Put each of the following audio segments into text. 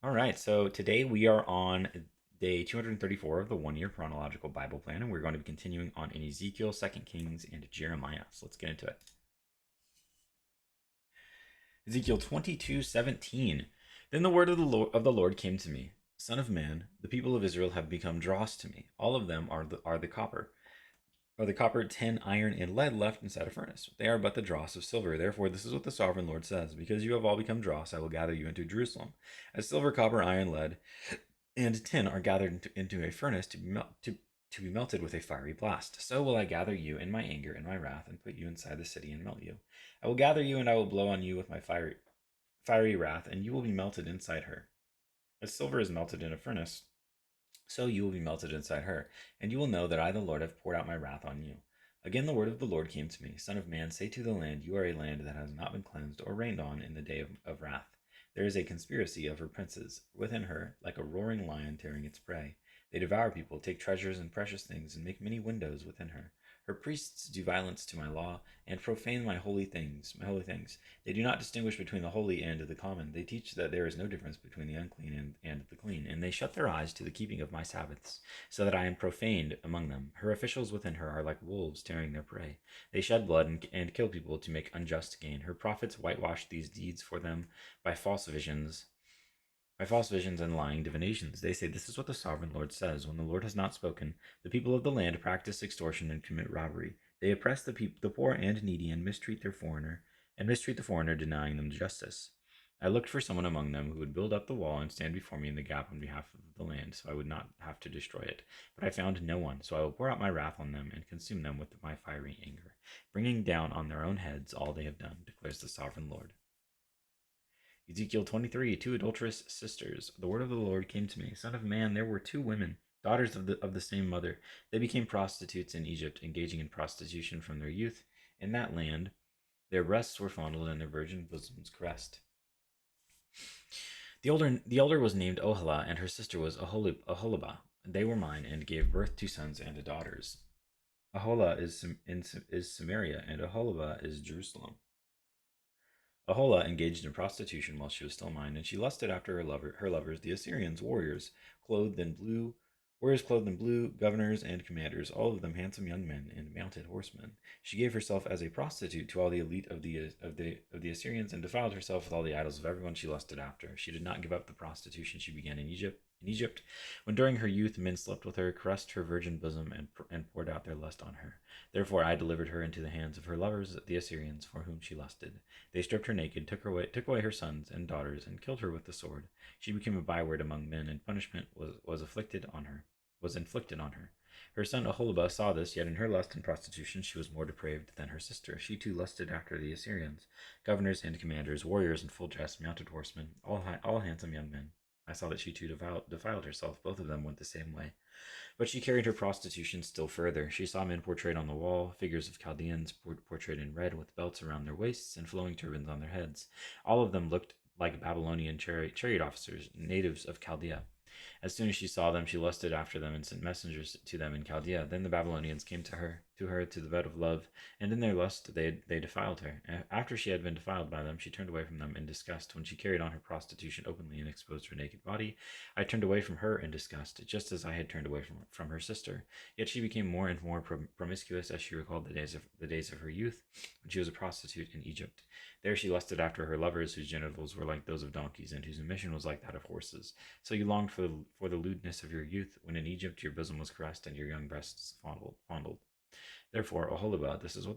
All right, so today we are on day 234 of the 1 year chronological Bible plan, and we're going to be continuing on in Ezekiel, 2nd Kings, and Jeremiah. So let's get into it. Ezekiel 22:17. Then the word of the Lord came to me, Son of man, the people of Israel have become dross to me. All of them are the copper. Are the copper, tin, iron, and lead left inside a furnace? They are but the dross of silver. Therefore, this is what the sovereign Lord says: Because you have all become dross, I will gather you into Jerusalem, as silver, copper, iron, lead, and tin are gathered into a furnace to be melted with a fiery blast. So will I gather you in my anger and my wrath, and put you inside the city and melt you. I will gather you, and I will blow on you with my fiery wrath, and you will be melted inside her. As silver is melted in a furnace, so you will be melted inside her, and you will know that I, the Lord, have poured out my wrath on you. Again, the word of the Lord came to me: Son of man, say to the land, You are a land that has not been cleansed or rained on in the day of wrath. There is a conspiracy of her princes within her, like a roaring lion tearing its prey. They devour people, take treasures and precious things, and make many windows within her. Her priests do violence to my law and profane my holy things. They do not distinguish between the holy and the common. They teach that there is no difference between the unclean and the clean, and they shut their eyes to the keeping of my Sabbaths, so that I am profaned among them. Her officials within her are like wolves tearing their prey. They shed blood and kill people to make unjust gain. Her prophets whitewash these deeds for them by false visions. By false visions and lying divinations. They say, This is what the sovereign Lord says: When the Lord has not spoken, the people of the land practice extortion and commit robbery. They oppress the poor and needy, and mistreat the foreigner, denying them justice. I looked for someone among them who would build up the wall and stand before me in the gap on behalf of the land, so I would not have to destroy it. But I found no one, so I will pour out my wrath on them and consume them with my fiery anger, bringing down on their own heads all they have done, declares the sovereign Lord. Ezekiel 23, two adulterous sisters. The word of the Lord came to me: Son of man, there were two women, daughters of the same mother. They became prostitutes in Egypt, engaging in prostitution from their youth. In that land, their breasts were fondled and their virgin bosoms caressed. The elder was named Oholah, and her sister was Aholibah. They were mine, and gave birth to sons and daughters. Aholah is Samaria, and Aholibah is Jerusalem. Aholah engaged in prostitution while she was still mine, and she lusted after her lovers, the Assyrians, clothed in blue, warriors clothed in blue, governors and commanders, all of them handsome young men and mounted horsemen. She gave herself as a prostitute to all the elite of the Assyrians, and defiled herself with all the idols of everyone she lusted after. She did not give up the prostitution she began in Egypt, when during her youth men slept with her, caressed her virgin bosom, and poured out their lust on her. Therefore I delivered her into the hands of her lovers, the Assyrians, for whom she lusted. They stripped her naked, took away her sons and daughters, and killed her with the sword. She became a byword among men, and punishment was afflicted on her. Was inflicted on her. Her son Aholibah saw this, yet in her lust and prostitution she was more depraved than her sister. She too lusted after the Assyrians, governors and commanders, warriors in full dress, mounted horsemen, all handsome young men. I saw that she too defiled herself. Both of them went the same way. But she carried her prostitution still further. She saw men portrayed on the wall, figures of Chaldeans portrayed in red, with belts around their waists and flowing turbans on their heads. All of them looked like Babylonian chariot officers, natives of Chaldea. As soon as she saw them, she lusted after them and sent messengers to them in Chaldea. Then the Babylonians came to the bed of love, and in their lust they defiled her. After she had been defiled by them, she turned away from them in disgust. When she carried on her prostitution openly and exposed her naked body, I turned away from her in disgust, just as I had turned away from her sister. Yet she became more and more promiscuous as she recalled the days of her youth, when she was a prostitute in Egypt. There she lusted after her lovers, whose genitals were like those of donkeys, and whose emission was like that of horses. So you longed for the lewdness of your youth, when in Egypt your bosom was caressed and your young breasts fondled. Therefore, Oholibah, this is what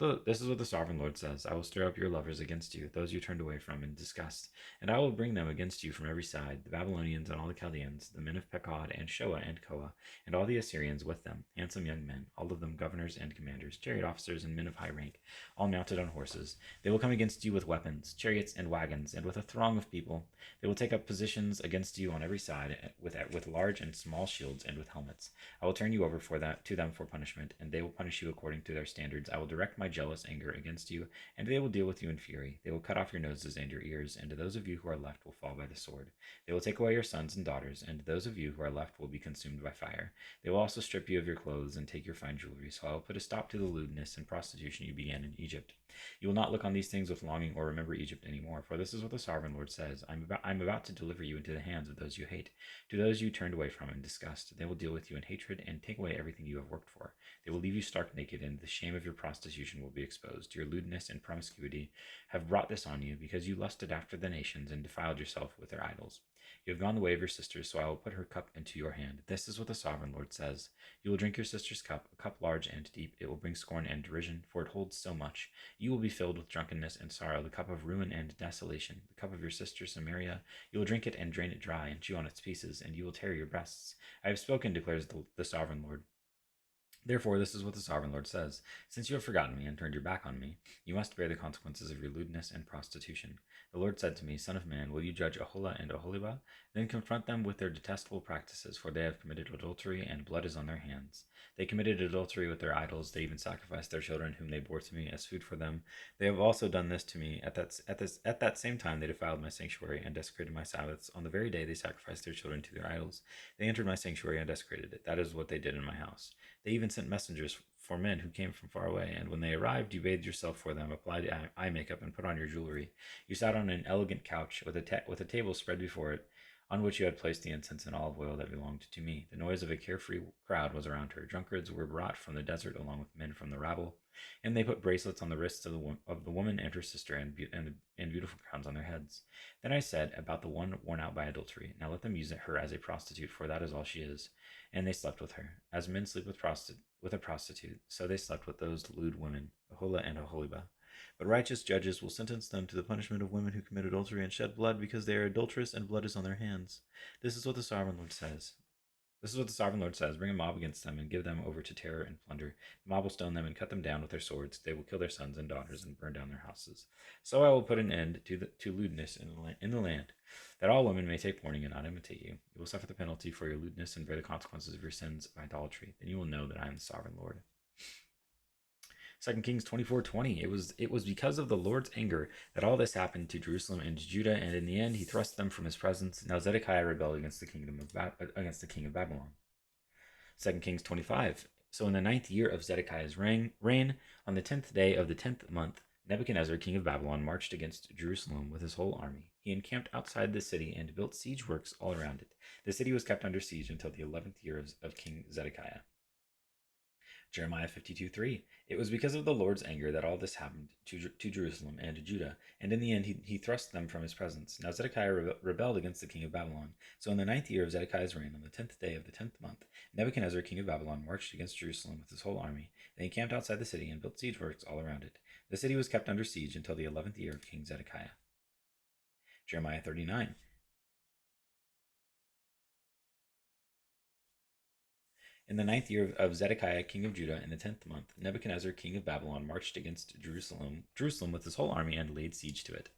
the sovereign Lord says: I will stir up your lovers against you, those you turned away from in disgust, and I will bring them against you from every side, the Babylonians and all the Chaldeans, the men of Pekod and Shoa and Koa, and all the Assyrians with them, handsome young men, all of them governors and commanders, chariot officers and men of high rank, all mounted on horses. They will come against you with weapons, chariots and wagons, and with a throng of people. They will take up positions against you on every side, with large and small shields and with helmets. I will turn you over to them for punishment, and they will punish you according according to their standards, I will direct my jealous anger against you, and they will deal with you in fury. They will cut off your noses and your ears, and those of you who are left will fall by the sword. They will take away your sons and daughters, and those of you who are left will be consumed by fire. They will also strip you of your clothes and take your fine jewelry, so I will put a stop to the lewdness and prostitution you began in Egypt. You will not look on these things with longing or remember Egypt anymore, for this is what the sovereign Lord says. I'm about to deliver you into the hands of those you hate, to those you turned away from in disgust. They will deal with you in hatred and take away everything you have worked for. They will leave you stark naked, and the shame of your prostitution will be exposed. Your lewdness and promiscuity have brought this on you, because you lusted after the nations and defiled yourself with their idols. You have gone the way of your sisters, so I will put her cup into your hand. This is what the sovereign Lord says. You will drink your sister's cup, a cup large and deep. It will bring scorn and derision, for it holds so much. You will be filled with drunkenness and sorrow, the cup of ruin and desolation, the cup of your sister Samaria. You will drink it and drain it dry, and chew on its pieces, and you will tear your breasts. I have spoken, declares the sovereign Lord. Therefore, this is what the sovereign Lord says. Since you have forgotten me and turned your back on me, you must bear the consequences of your lewdness and prostitution. The Lord said to me, Son of man, will you judge Aholah and Oholibah? Then confront them with their detestable practices, for they have committed adultery, and blood is on their hands. They committed adultery with their idols. They even sacrificed their children, whom they bore to me as food for them. They have also done this to me. At that same time, they defiled my sanctuary and desecrated my Sabbaths. On the very day they sacrificed their children to their idols, they entered my sanctuary and desecrated it. That is what they did in my house. They even sent messengers for men who came from far away, and when they arrived, you bathed yourself for them, applied eye makeup, and put on your jewelry. You sat on an elegant couch with a table spread before it, on which you had placed the incense and olive oil that belonged to me. The noise of a carefree crowd was around her. Drunkards were brought from the desert along with men from the rabble, and they put bracelets on the wrists of the woman and her sister, and beautiful crowns on their heads. Then I said about the one worn out by adultery, now let them use her as a prostitute, for that is all she is. And they slept with her. As men sleep with a prostitute, so they slept with those lewd women, Aholah and Oholibah. But righteous judges will sentence them to the punishment of women who commit adultery and shed blood, because they are adulterous and blood is on their hands. This is what the sovereign Lord says. This is what the sovereign Lord says. Bring a mob against them and give them over to terror and plunder. The mob will stone them and cut them down with their swords. They will kill their sons and daughters and burn down their houses. So I will put an end to lewdness in the land, that all women may take warning and not imitate you. You will suffer the penalty for your lewdness and bear the consequences of your sins of idolatry. Then you will know that I am the sovereign Lord. 2 Kings 24:20. It was because of the Lord's anger that all this happened to Jerusalem and to Judah, and in the end he thrust them from his presence. Now Zedekiah rebelled against the king of Babylon. 2 Kings 25. So in the 9th year of Zedekiah's reign, on the 10th day of the 10th month, Nebuchadnezzar, king of Babylon, marched against Jerusalem with his whole army. He encamped outside the city and built siege works all around it. The city was kept under siege until the 11th year of King Zedekiah. Jeremiah 52:3. It was because of the Lord's anger that all this happened to Jerusalem and to Judah, and in the end he thrust them from his presence. Now Zedekiah rebelled against the king of Babylon. So in the 9th year of Zedekiah's reign, on the 10th day of the 10th month, Nebuchadnezzar, king of Babylon, marched against Jerusalem with his whole army. They encamped outside the city and built siege works all around it. The city was kept under siege until the 11th year of King Zedekiah. Jeremiah 39. In the 9th year of Zedekiah, king of Judah, in the 10th month, Nebuchadnezzar, king of Babylon, marched against Jerusalem with his whole army and laid siege to it.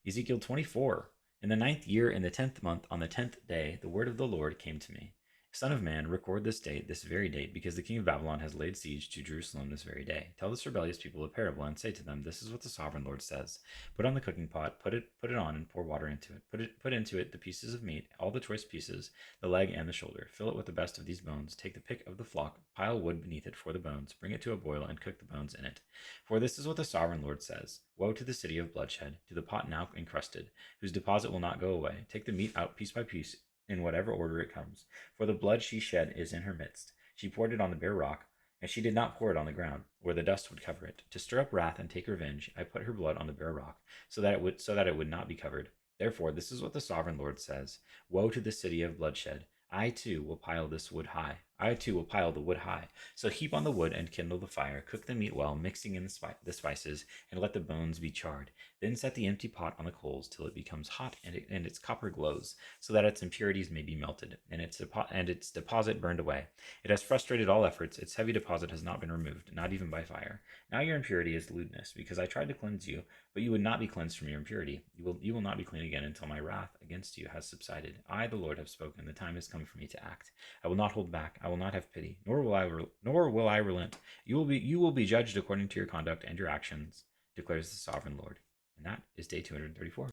Ezekiel 24. In the 9th year, in the 10th month, on the 10th day, the word of the Lord came to me. Son of man, record this date, this very date, because the king of Babylon has laid siege to Jerusalem this very day. Tell this rebellious people a parable and say to them, this is what the sovereign Lord says. Put on the cooking pot, put it on and pour water into it. Put into it the pieces of meat, all the choice pieces, the leg and the shoulder. Fill it with the best of these bones. Take the pick of the flock, pile wood beneath it for the bones, bring it to a boil and cook the bones in it. For this is what the sovereign Lord says. Woe to the city of bloodshed, to the pot now encrusted, whose deposit will not go away. Take the meat out piece by piece, in whatever order it comes. For the blood she shed is in her midst. She poured it on the bare rock, and she did not pour it on the ground, where the dust would cover it. To stir up wrath and take revenge, I put her blood on the bare rock, so that it would not be covered. Therefore, this is what the sovereign Lord says. Woe to the city of bloodshed. I too will pile this wood high. I too will pile the wood high. So heap on the wood and kindle the fire. Cook the meat well, mixing in the spices, and let the bones be charred. Then set the empty pot on the coals till it becomes hot and its copper glows, so that its impurities may be melted, and its deposit burned away. It has frustrated all efforts. Its heavy deposit has not been removed, not even by fire. Now your impurity is lewdness, because I tried to cleanse you, but you would not be cleansed from your impurity. You will not be clean again until my wrath against you has subsided. I, the Lord, have spoken. The time has come for me to act. I will not hold back. I will not have pity, nor will I relent. You will be judged according to your conduct and your actions, declares the sovereign Lord. And that is day 234.